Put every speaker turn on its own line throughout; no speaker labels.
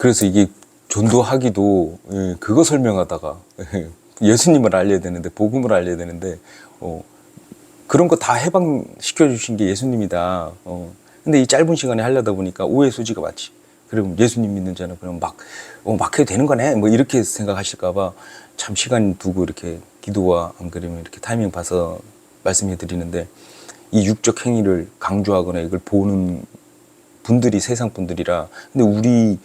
그래서 이게 전도하기도 그거 설명하다가 예수님을 알려야 되는데 복음을 알려야 되는데 그런 거 다 해방시켜 주신 게 예수님이다. 근데 이 짧은 시간에 하려다 보니까 오해 소지가 많지. 그럼 예수님 믿는 자는 그럼 막 해도 되는 거네. 뭐 이렇게 생각하실까봐 참 시간 두고 이렇게 기도와 안 그러면 이렇게 타이밍 봐서 말씀해 드리는데 이 육적 행위를 강조하거나 이걸 보는 분들이 세상 분들이라 근데 우리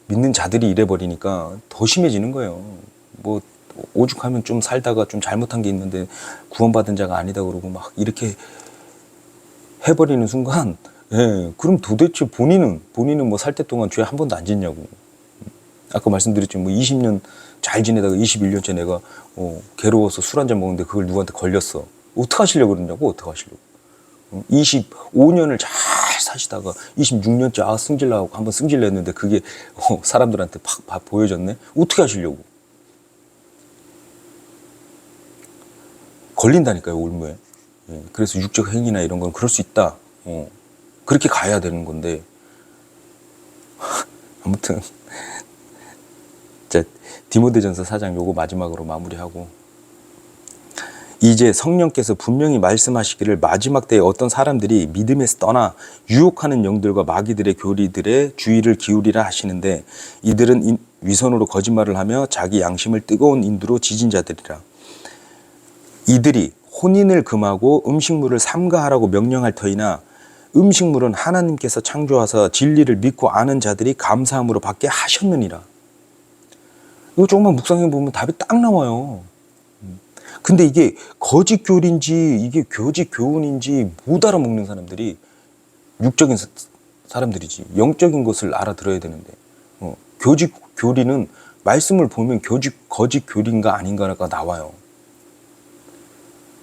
믿는 자들이 이래 버리니까 더 심해지는 거예요. 뭐 오죽하면 좀 살다가 좀 잘못한 게 있는데 구원받은 자가 아니다 그러고 막 이렇게 해버리는 순간 그럼 도대체 본인은 뭐 살 때 동안 죄 한 번도 안 짓냐고. 아까 말씀드렸지만 뭐 20년 잘 지내다가 21년째 내가 괴로워서 술 한잔 먹는데 그걸 누구한테 걸렸어. 어떻게 하시려고 그러냐고. 어떻게 하시려고. 25년을 잘 사시다가 26년째 승질나고 한번 승질냈는데 그게 사람들한테 팍 보여졌네. 어떻게 하시려고. 걸린다니까요, 올무에. 그래서 육적 행위나 이런 건 그럴 수 있다. 그렇게 가야 되는 건데 아무튼 디모데전서 4장 요거 마지막으로 마무리하고 이제 성령께서 분명히 말씀하시기를 마지막 때에 어떤 사람들이 믿음에서 떠나 유혹하는 영들과 마귀들의 교리들의 주의를 기울이라 하시는데 이들은 위선으로 거짓말을 하며 자기 양심을 뜨거운 인두로 지진 자들이라. 이들이 혼인을 금하고 음식물을 삼가하라고 명령할 터이나 음식물은 하나님께서 창조하사 진리를 믿고 아는 자들이 감사함으로 받게 하셨느니라. 이거 조금만 묵상해 보면 답이 딱 나와요. 근데 이게 거짓 교리인지 이게 거짓 교훈인지 못 알아먹는 사람들이 육적인 사람들이지 영적인 것을 알아들어야 되는데 거짓 교리는 말씀을 보면 거짓 교리인가 아닌가가 나와요.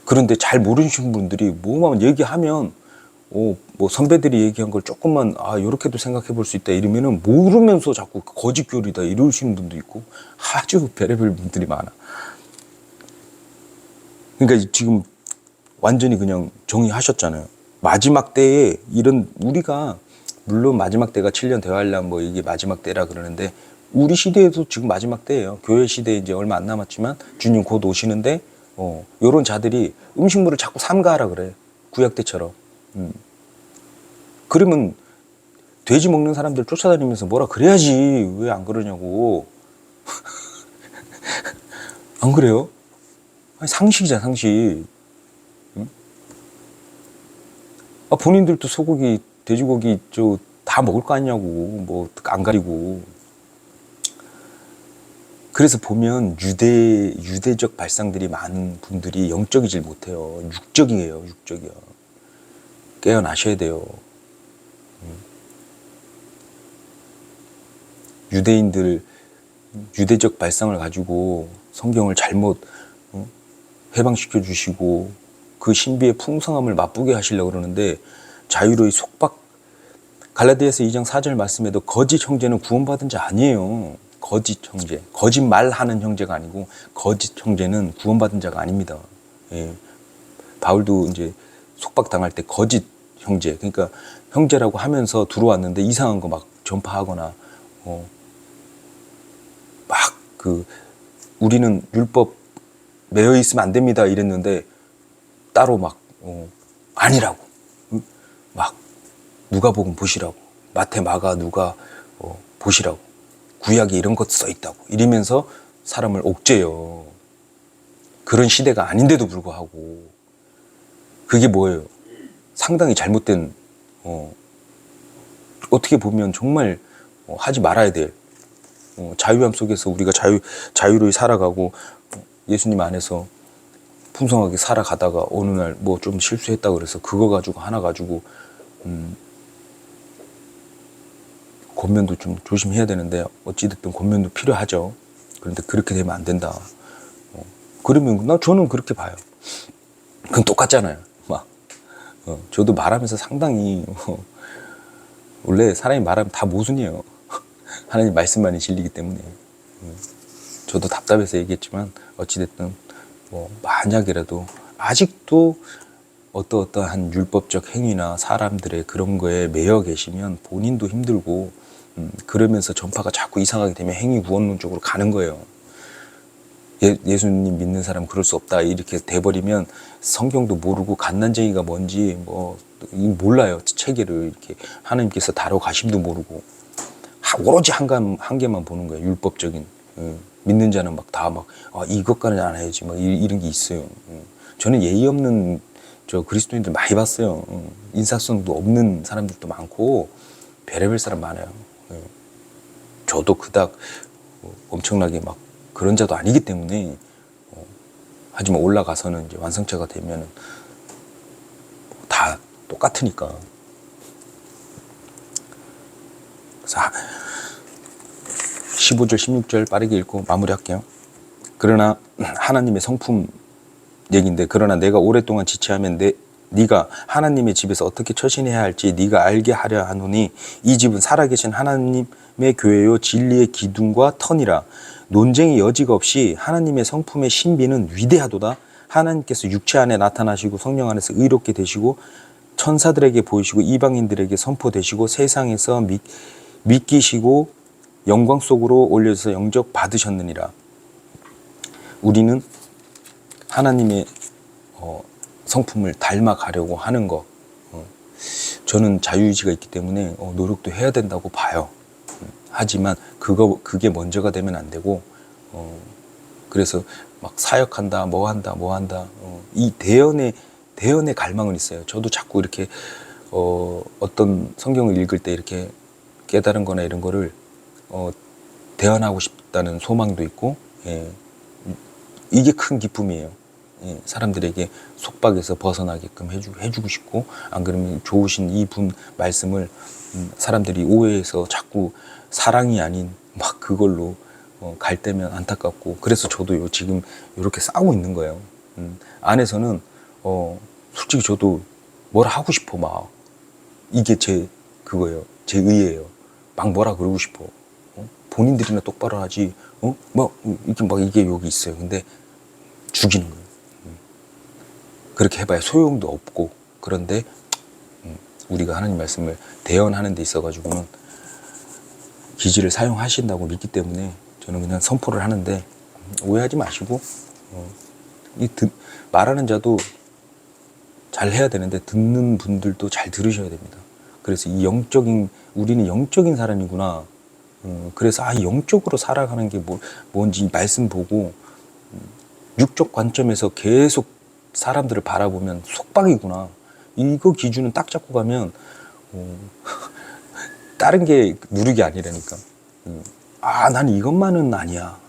그런데 잘 모르시는 분들이 뭐만 얘기하면 뭐 선배들이 얘기한 걸 조금만 요렇게도 생각해 볼 수 있다 이러면은 모르면서 자꾸 거짓 교리다 이러시는 분도 있고 아주 별의별 분들이 많아. 그러니까 지금 완전히 그냥 정의하셨잖아요. 마지막 때에 이런 우리가 물론 마지막 때가 7년 대환란 뭐 이게 마지막 때라 그러는데 우리 시대에도 지금 마지막 때예요. 교회 시대에 이제 얼마 안 남았지만 주님 곧 오시는데 요런 자들이 음식물을 자꾸 삼가하라 그래. 구약 때처럼. 그러면 돼지 먹는 사람들 쫓아다니면서 뭐라 그래야지 왜 안 그러냐고. 안 그래요? 아니, 상식이잖아 상식. 본인들도 소고기 돼지고기 다 먹을 거 아니냐고. 뭐 안 가리고. 그래서 보면 유대적 발상들이 많은 분들이 영적이질 못해요. 육적이에요. 육적이야. 깨어나셔야 돼요. 유대인들 유대적 발상을 가지고 성경을 잘못 해방시켜 주시고 그 신비의 풍성함을 맛보게 하시려고 그러는데 자유로이 속박. 갈라디아서 2장 4절 말씀에도 거짓 형제는 구원받은 자 아니에요. 거짓 형제. 거짓말하는 형제가 아니고 거짓 형제는 구원받은 자가 아닙니다. 바울도 이제 속박당할 때 거짓 형제. 그러니까 형제라고 하면서 들어왔는데 이상한 거 막 전파하거나 우리는 율법 매여 있으면 안 됩니다 이랬는데 따로 막 아니라고 막 누가복음 보시라고 마태 마가 누가 보시라고 구약에 이런 것 써 있다고 이러면서 사람을 옥죄요. 그런 시대가 아닌데도 불구하고 그게 뭐예요? 상당히 잘못된 어떻게 보면 정말 하지 말아야 될 자유함 속에서 우리가 자유로이 살아가고 예수님 안에서 풍성하게 살아가다가 어느 날 뭐 좀 실수했다고 그래서 그거 가지고 하나 가지고 권면도 좀 조심해야 되는데 어찌됐든 권면도 필요하죠. 그런데 그렇게 되면 안 된다. 그러면 저는 그렇게 봐요. 그건 똑같잖아요. 저도 말하면서 상당히 원래 사람이 말하면 다 모순이에요. 하나님 말씀만이 진리이기 때문에 저도 답답해서 얘기했지만 어찌됐든 만약이라도 아직도 어떠한 율법적 행위나 사람들의 그런 거에 매여 계시면 본인도 힘들고 그러면서 전파가 자꾸 이상하게 되면 행위 구원론적으로 가는 거예요. 예수님 믿는 사람 그럴 수 없다 이렇게 돼버리면 성경도 모르고 갓난쟁이가 뭔지 뭐 몰라요. 체계를 이렇게 하나님께서 다뤄가심도 모르고 오로지 한 개만 보는 거예요. 율법적인. 믿는 자는 막 다 막 이것까지는 안 해야지 막 이런 게 있어요. 저는 예의 없는 저 그리스도인들 많이 봤어요. 인사성도 없는 사람들도 많고 별의별 사람 많아요. 저도 그닥 엄청나게 막 그런 자도 아니기 때문에 하지만 올라가서는 이제 완성체가 되면은 다 똑같으니까. 그래서 15절 16절 빠르게 읽고 마무리할게요. 그러나 하나님의 성품 얘기인데, 그러나 내가 오랫동안 지체하면 네가 하나님의 집에서 어떻게 처신해야 할지 네가 알게 하려 하노니, 이 집은 살아계신 하나님의 교회요 진리의 기둥과 터니라. 논쟁의 여지가 없이 하나님의 성품의 신비는 위대하도다. 하나님께서 육체 안에 나타나시고 성령 안에서 의롭게 되시고 천사들에게 보이시고 이방인들에게 선포되시고 세상에서 믿기시고 영광 속으로 올려져서 영접 받으셨느니라. 우리는 하나님의 성품을 닮아가려고 하는 거, 저는 자유의지가 있기 때문에 노력도 해야 된다고 봐요. 하지만 그게 먼저가 되면 안 되고, 그래서 막 사역한다, 뭐 한다, 이 대연의 갈망은 있어요. 저도 자꾸 이렇게 어떤 성경을 읽을 때 이렇게 깨달은 거나 이런 거를 대연하고 싶다는 소망도 있고, 이게 큰 기쁨이에요. 사람들에게 속박에서 벗어나게끔 해주고 싶고, 안 그러면 좋으신 이분 말씀을 사람들이 오해해서 자꾸 사랑이 아닌 막 그걸로 갈 때면 안타깝고, 그래서 저도 지금 이렇게 싸우고 있는 거예요. 안에서는 솔직히 저도 뭘 하고 싶어. 막 이게 그거예요. 제 의예요. 막 뭐라 그러고 싶어. 본인들이나 똑바로 하지. 이게 여기 있어요. 근데 죽이는 거예요. 그렇게 해봐야 소용도 없고. 그런데 우리가 하나님 말씀을 대언하는 데 있어가지고는 기지를 사용하신다고 믿기 때문에 저는 그냥 선포를 하는데, 오해하지 마시고, 말하는 자도 잘 해야 되는데 듣는 분들도 잘 들으셔야 됩니다. 그래서 우리는 영적인 사람이구나. 그래서 영적으로 살아가는 게 뭔지 말씀 보고 육적 관점에서 계속 사람들을 바라보면 속박이구나. 이거 기준은 딱 잡고 가면 다른 게 누르기 아니라니까. 나는 이것만은 아니야.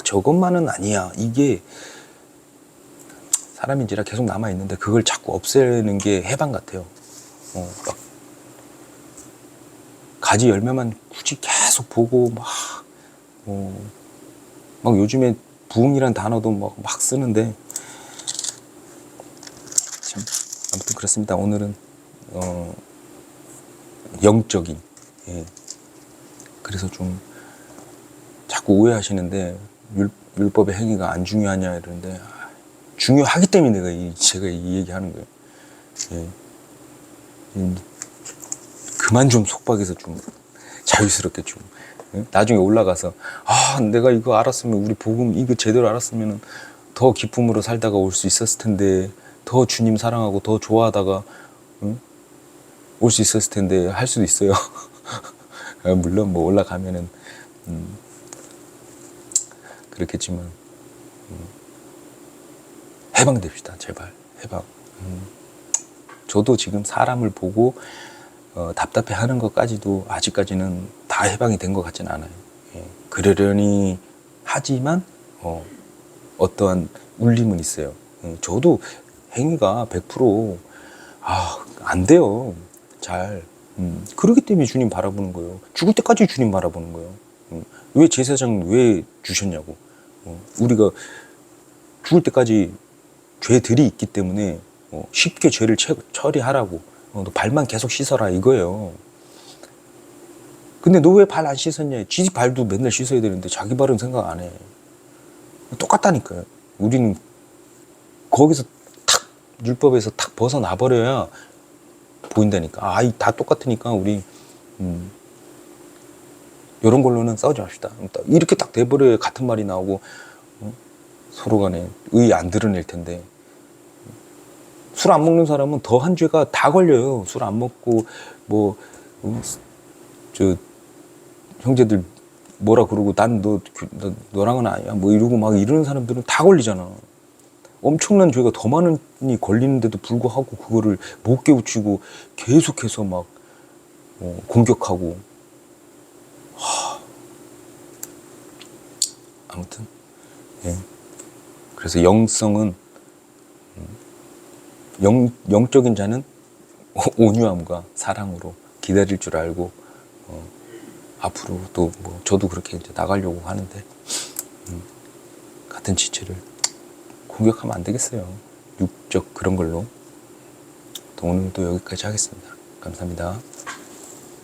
저것만은 아니야. 이게 사람인지라 계속 남아있는데 그걸 자꾸 없애는 게 해방 같아요. 막 가지 열매만 굳이 계속 보고 막 요즘에 부흥이란 단어도 막 쓰는데, 참 아무튼 그렇습니다. 오늘은 영적인, 그래서 좀 자꾸 오해하시는데 율법의 행위가 안 중요하냐 이러는데, 중요하기 때문에 제가 이 얘기하는 거예요. 그만 좀 속박해서 좀 자유스럽게 좀, 나중에 올라가서 내가 이거 알았으면, 우리 복음 이거 제대로 알았으면 더 기쁨으로 살다가 올 수 있었을 텐데, 더 주님 사랑하고 더 좋아하다가 올 수 있었을 텐데 할 수도 있어요. 물론 올라가면은 그렇겠지만 해방됩시다. 제발 해방. 저도 지금 사람을 보고 답답해하는 것까지도 아직까지는 다 해방이 된 것 같지는 않아요. 그러려니 하지만 어떠한 울림은 있어요. 저도 행위가 100% 안 돼요. 잘. 그렇기 때문에 주님 바라보는 거예요. 죽을 때까지 주님 바라보는 거예요. 왜 제사장 왜 주셨냐고. 우리가 죽을 때까지 죄들이 있기 때문에 쉽게 죄를 처리하라고. 너 발만 계속 씻어라 이거예요. 근데 너 왜 발 안 씻었냐. 지 발도 맨날 씻어야 되는데 자기 발은 생각 안 해. 똑같다니까요. 우리는 거기서 율법에서 탁 벗어나 버려야 보인다니까. 다 똑같으니까 우리 이런 걸로는 싸우지 맙시다. 이렇게 딱 돼버려야 같은 말이 나오고 서로 간에 의의 안 드러낼 텐데, 술 안 먹는 사람은 더한 죄가 다 걸려요. 술 안 먹고 뭐 저 형제들 뭐라 그러고 난 너랑은 아니야 뭐 이러고 막 이러는 사람들은 다 걸리잖아. 엄청난 죄가 더 많이 걸리는데도 불구하고 그거를 못 깨우치고 계속해서 막 공격하고. 아무튼 예. 그래서 영성은 영적인 자는 온유함과 사랑으로 기다릴 줄 알고 앞으로 또 뭐 저도 그렇게 이제 나가려고 하는데 같은 지체를 공격하면 안 되겠어요. 육적 그런 걸로. 오늘도 여기까지 하겠습니다. 감사합니다.